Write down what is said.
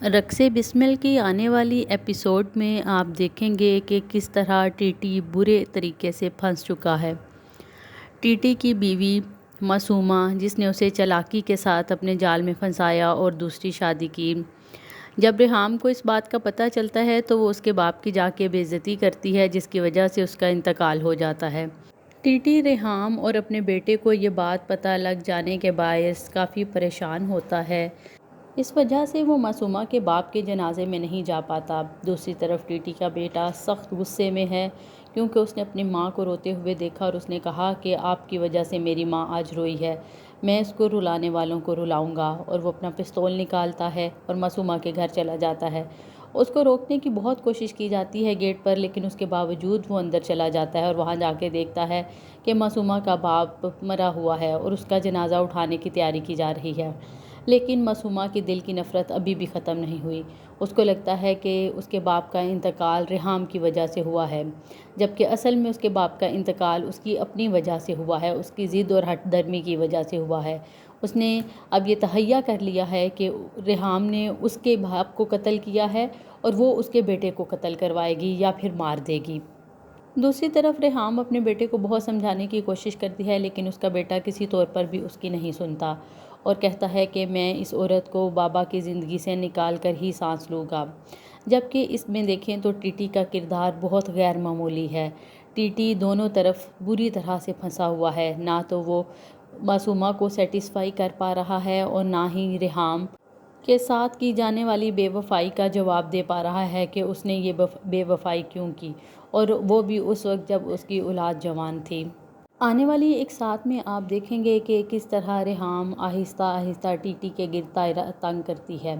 رقص بسمل کی آنے والی ایپیسوڈ میں آپ دیکھیں گے کہ کس طرح ٹی ٹی برے طریقے سے پھنس چکا ہے۔ ٹی ٹی کی بیوی معصومہ، جس نے اسے چالاکی کے ساتھ اپنے جال میں پھنسایا اور دوسری شادی کی، جب ریحام کو اس بات کا پتہ چلتا ہے تو وہ اس کے باپ کی جا کے بے عزتی کرتی ہے، جس کی وجہ سے اس کا انتقال ہو جاتا ہے۔ ٹی ٹی ریحام اور اپنے بیٹے کو یہ بات پتہ لگ جانے کے باعث کافی پریشان ہوتا ہے۔ اس وجہ سے وہ معصومہ کے باپ کے جنازے میں نہیں جا پاتا۔ دوسری طرف ٹی ٹی کا بیٹا سخت غصے میں ہے کیونکہ اس نے اپنی ماں کو روتے ہوئے دیکھا اور اس نے کہا کہ آپ کی وجہ سے میری ماں آج روئی ہے، میں اس کو رلانے والوں کو رلاؤں گا، اور وہ اپنا پستول نکالتا ہے اور معصومہ کے گھر چلا جاتا ہے۔ اس کو روکنے کی بہت کوشش کی جاتی ہے گیٹ پر، لیکن اس کے باوجود وہ اندر چلا جاتا ہے اور وہاں جا کے دیکھتا ہے کہ معصومہ کا باپ مرا ہوا ہے اور اس کا جنازہ اٹھانے کی تیاری کی جا رہی ہے۔ لیکن معصومہ کی دل کی نفرت ابھی بھی ختم نہیں ہوئی۔ اس کو لگتا ہے کہ اس کے باپ کا انتقال ریحام کی وجہ سے ہوا ہے، جبکہ اصل میں اس کے باپ کا انتقال اس کی اپنی وجہ سے ہوا ہے، اس کی ضد اور ہٹ دھرمی کی وجہ سے ہوا ہے۔ اس نے اب یہ تہیہ کر لیا ہے کہ ریحام نے اس کے باپ کو قتل کیا ہے اور وہ اس کے بیٹے کو قتل کروائے گی یا پھر مار دے گی۔ دوسری طرف ریحام اپنے بیٹے کو بہت سمجھانے کی کوشش کرتی ہے، لیکن اس کا بیٹا کسی طور پر بھی اس کی نہیں سنتا اور کہتا ہے کہ میں اس عورت کو بابا کی زندگی سے نکال کر ہی سانس لوں گا۔ جبکہ اس میں دیکھیں تو ٹی ٹی کا کردار بہت غیر معمولی ہے۔ ٹی ٹی دونوں طرف بری طرح سے پھنسا ہوا ہے، نہ تو وہ معصومہ کو سیٹسفائی کر پا رہا ہے اور نہ ہی ریحام کے ساتھ کی جانے والی بے وفائی کا جواب دے پا رہا ہے کہ اس نے یہ بے وفائی کیوں کی، اور وہ بھی اس وقت جب اس کی اولاد جوان تھی۔ آنے والی ایک ساتھ میں آپ دیکھیں گے کہ کس طرح ریحام آہستہ آہستہ ٹی ٹی کے گرد دائرہ تنگ کرتی ہے۔